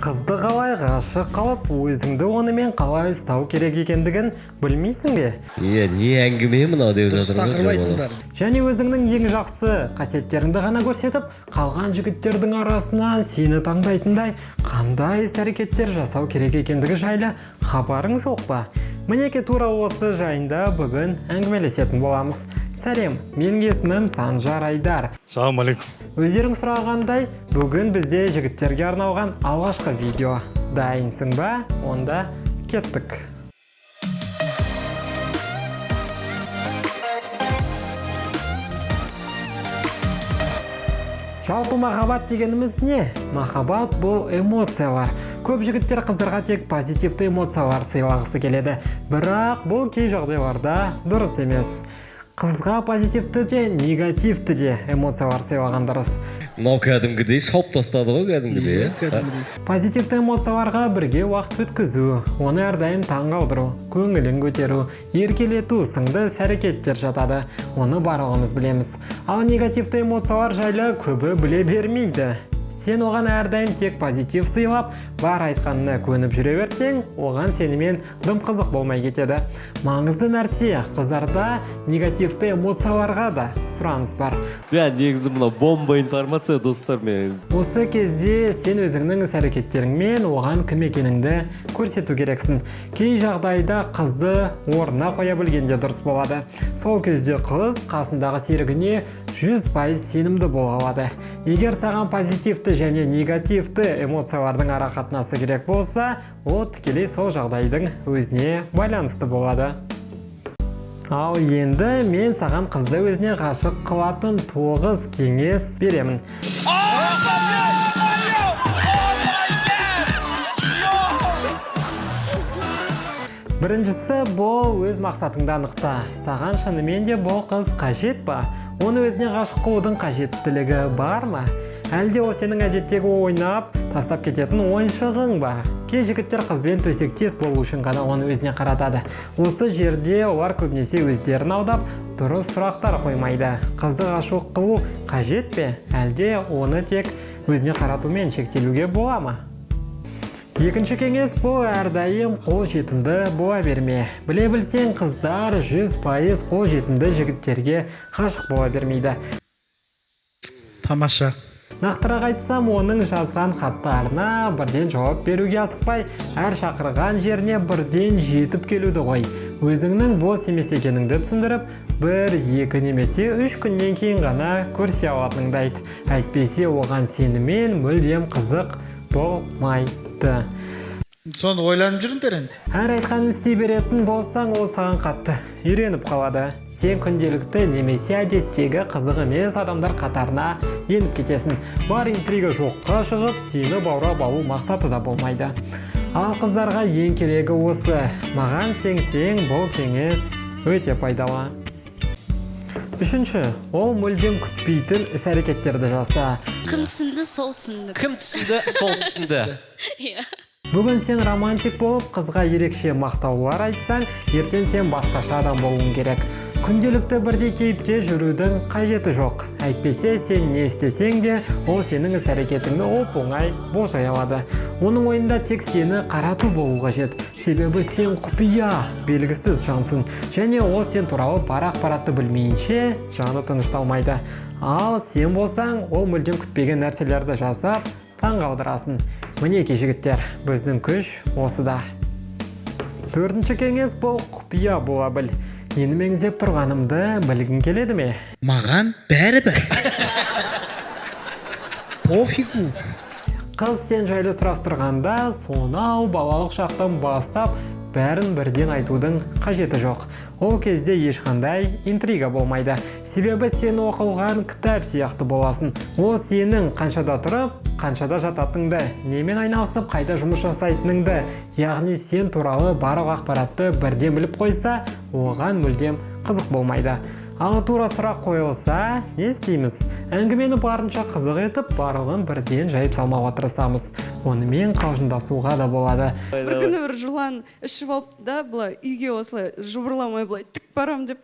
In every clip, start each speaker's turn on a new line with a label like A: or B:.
A: Қызды қалай ғашық қалып, өзіңді онымен қалай ұстау керек екендігін білмейсің бе?
B: Не әңгіме мынау деп жатыр.
A: Және өзіңнің ең жақсы қасиеттеріңді ғана көрсетіп, қалған жігіттердің арасынан сені таңдайтындай қандай іс-әрекеттер жасау керек екендігі жайлы хабарың жоқ па? Мінеке тура осы жайында бүгін әңгімелесетін боламыз. Сәлем, менің есімім Санжар Айдар.
C: Салам алейкум.
A: Өздерің сұрағандай, бүгін бізде жігіттерге арналған алғашқы видео. Дайынсың ба? Онда кеттік. Жалпы махаббат дегеніміз не? Махаббат бұл эмоциялар. Көп жігіттер қыздарға тек позитивті эмоциялар сыйлағысы келеді. Бірақ бұл кей жағдайларда дұрыс емес. Қызға позитивті де, негативті де эмоциялар сыйлаған дұрыс.
B: Мынау кәдімгідей шауып тастады ғой кәдімгідей.
A: Позитивті эмоцияларға бірге уақыт өткізу, оны әрдайым таң қалдыру, көңілін көтеру, еркелету сынды іс-әрекеттер жатады. Оны барлығымыз білеміз. Ал негативті эмоциялар жайлы көбі біле бермейді. Сен оған әрдайым тек позитив сыйлап, бар айтқанына көніп жүре берсең, оған сенімен дым қызық болмай кетеді. Маңызды нәрсе, қыздарда негативті эмоцияларға да сұраныс бар.
B: Негізі мынау бомба информация, достар мен.
A: Осы кезде сен өзіңнің іс-әрекеттеріңмен оған кім екеніңді көрсету керексің. Кей жағдайда қызды орнына қоя білгенде дұрыс болады. Сол кезде қыз қасындағы серігіне 100% сенімді бола алады. Егер саған позитивті және негативті эмоциялардың ара қатынасы керек болса, ол тікелей сол жағдайдың өзіне байланысты болады. Ал енді мен саған қызды өзіне ғашық қылатын 9 кеңес беремін. Біріншісі, бұл өз мақсатыңды анықта. Саған шынымен де бұл қыз қажет па? Оны өзіне ғашық қылудың қажеттілігі бар ма? Әлде ол сенің әдеттегі ойнап, тастап кететін ойыншығың ба? Кей жігіттер қызбен төсектес болу үшін ғана оны өзіне қаратады. Осы жерде олар көбінесе өздерін алдап, дұрыс сұрақтар қоймайды. Қызды ғашық қылу қажет пе? Әлде оны тек өзіне қаратумен шектелуге бола ма? Екінші кеңес, бұл әрдайым қол жетімді бола берме. Біле білсең, қыздар 100% қол жетімді жігіттерге ғашық бола бермейді.
C: Тамаша.
A: Нақтырақ айтсам, оның жазған хаттарына бірден жауап беруге асықпай, әр шақырған жеріне бірден жетіп келуді ғой. Өзіңнің бос емес екеніңді түсіндіріп, 1-2 немесе 3 күннен кейін ғана көрсе алатыныңды айт. Әйтпесе оған сенімен мүлдем қызық болмайды.
C: Соны ойланып жүріңдер енді.
A: Әр айтқанын істей беретін болсаң, ол саған қатты үйреніп қалады. Сен күнделікті немесе әдеттегі қызық емес адамдар қатарына еніп кетесің. Бар интрига жоққа шығып, сені баурап алу мақсаты да болмайды. Ал қыздарға ең керегі осы. Маған сенсең, бұл кеңес өте пайдалы. Үшінші, ол мүлдем күтпейтін іс-әрекеттерді жаса.
D: Кім түсінді, сол түсінді.
B: Кім түсінді, сол түсінді.
A: Бүгін сен романтик болып, қызға ерекше мақтаулар айтсаң, ертең сен басқаша адам болуың керек. Күнделікті бірдей кейіпте жүрудің қажеті жоқ. Әйтпесе сен не істесең де, ол сенің іс-әрекетіңді оп-оңай болжай алады. Оның ойында тек сені қарату болу қажет. Себебі сен құпия, белгісіз жансың. Және ол сен туралы бар ақпаратты білмейінше жаны тынышталмайды. Ал сен болсаң, ол мүлдем күтпеген нәрселерді жасап, таң қалдырасың. Мінеки жігіттер, біздің күш осыда. Төртінші кеңес, бұл құпия бола біл. Нені меңзеп тұрғанымды білгің келеді ме?
C: Маған бәрібір. Пофигу.
A: Қыз сен жайлы сұрастырғанда, сонау балалық шақтан бастап, бәрін бірден айтудың қажеті жоқ. Ол кезде ешқандай интрига болмайды. Себебі сен оқылған кітап сияқты боласың. Ол сенің қаншада тұрып, қаншада жататыныңды, немен айналысып, қайда жұмыс жасайтыныңды, яғни сен туралы барлық ақпаратты бірден біліп қойса, оған мүлдем қызық болмайды. Ал тура сұрақ қойылса, не істейміз? Әңгімені барынша қызық етіп, барлығын бірден жайып салмауға тырысамыз. Онымен қалжыңдасуға да болады.
E: Бір күні бір жылан ішіп алып да, былай үйге осылай жыбырламай былай тік барам деп.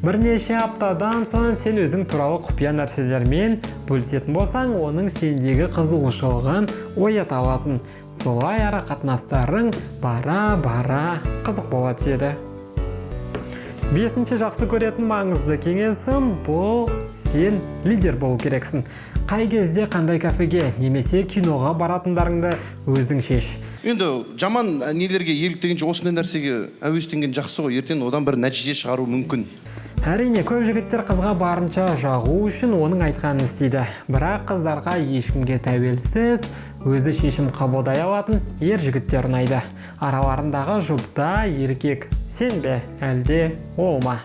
A: Бірнеше аптадан соң сен өзің туралы құпия нәрселермен бөлісетін болсаң, оның сендегі қызығушылығын оята аласың. Солай ара қатынастарың бара қызық бола түседі. Бесінші жақсы көретін маңызды кеңесім бұл сен лидер болу керексің. Қай кезде қандай кафеге немесе киноға баратындарыңды өзің шеш.
F: Енді жаман нелерге еліктегенше осындай нәрсеге әуестенген жақсы ғой, ертең одан бір нәтиже шығару мүмкін.
A: Әрине, көп жігіттер қызға барынша жағу үшін оның айтқанын істейді. Бірақ қыздарға ешкімге тәуелсіз, өзі шешім қабылдай алатын ер жігіттер ұнайды. Араларындағы жұпта еркек сен бе, әлде ол ма?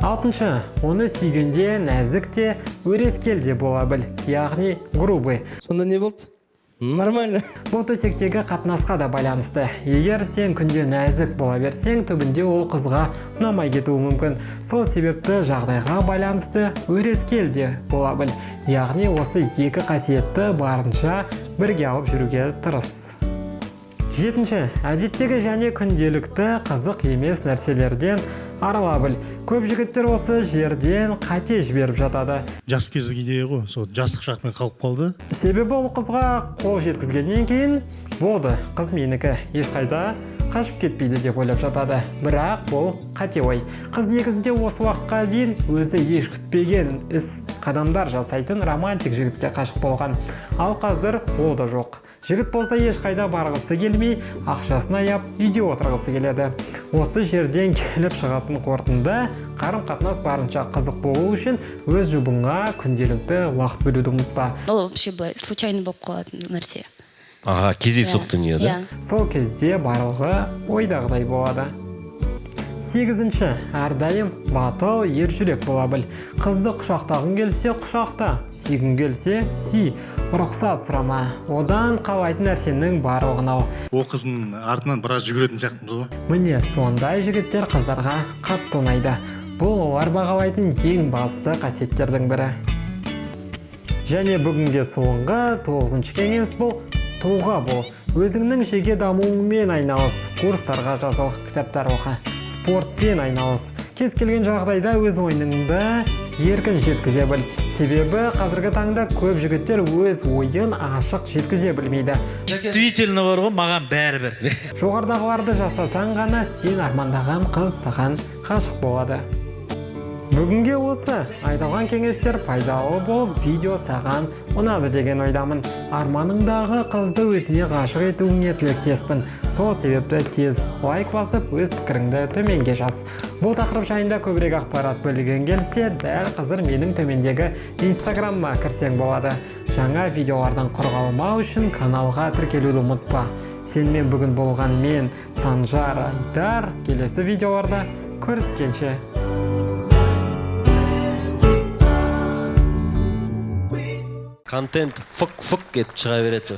A: 6. Оны сүйгенде нәзік те, өрескел де бола біл, яғни грубый.
B: Сонда не болды? Нормально.
A: Бұл төсектегі қатынасқа да байланысты. Егер сен күнде нәзік бола берсең, түбінде ол қызға ұнамай кетуі мүмкін. Сол себепті жағдайға байланысты өрескел де бола біл. Яғни осы екі қасиетті барынша бірге алып жүруге тырыс. 7. Әдеттегі және күнделікті қызық емес нәрселерден арыла біл. Көп жігіттер осы жерден қате жіберіп жатады.
G: Жас кездік идея ғой, сол жастық шақпен қалып қалды.
A: Себебі ол қызға қол жеткізгеннен кейін болды, қыз менікі, ешқайда қашып кетпейді деп ойлап жатады. Бірақ бұл қате ой. Қыз негізінде осы уақытқа дейін өзі еш күтпеген іс қадамдар жасайтын романтик жігітке қашық болған. Ал қазір ол да жоқ. Жігіт болса ешқайда барғысы келмей, ақшасын аяп, үйде отырғысы келеді. Осы жерден келіп шығатын қорытынды қарым-қатынас барынша қызық болу үшін өз жұбыңа күнделікті уақыт бөлуді ұмытпа.
D: Ол вообще былай случайно болып қалатын нәрсе.
B: Ага, кездейсоқ дүние, да?
A: Сол кезде барлығы ойдағыдай болады. 8. Әрдайым батыл ер жүрек бола біл. Қызды құшақтағың келсе құшақта, сүйгің келсе сүй. Рұқсат сұрама, одан қалайтын нәрсенің барлығын ал.
G: Ол қыздың артынан біраз жүгіретін сияқтымыз ғой.
A: Міне сондай жігіттер қыздарға қатты ұнайды. Бұл олар бағалайтын ең басты қасиеттердің бірі. Және бүгінге соңғы 9 кеңес бұл тұлға бол. Өзіңнің жеке дамуыңмен айналыс, курстарға жазыл, кітаптар оқы, спортпен айналыс. Кез келген жағдайда өз ойыныңды еркін жеткізе біл. Себебі қазіргі таңда көп жігіттер өз ойын ашық жеткізе білмейді.
C: Действительно бар ғой, маған бәрібір.
A: Жоғардағыларды жасасаң ғана сен армандаған қыз саған ғашық болады. Бүгінге осы айтылған кеңестер пайдалы болып, видео саған ұнады деген ойдамын. Арманыңдағы қызды өзіне ғашық етуіңе тілектеспін. Сол себепті тез лайк басып, өз пікіріңді төменге жаз. Бұл тақырып жайында көбірек ақпарат білгің келсе, дәл қазір менің төмендегі инстаграмыма кірсең болады. Жаңа видеолардан құр қалмау үшін каналға тіркелуді ұмытпа. Сенімен бүгін болған мен, Санжар Айдар. Келесі видеоларда көріскенше.
B: Контент фык-фык етіп шыға береді.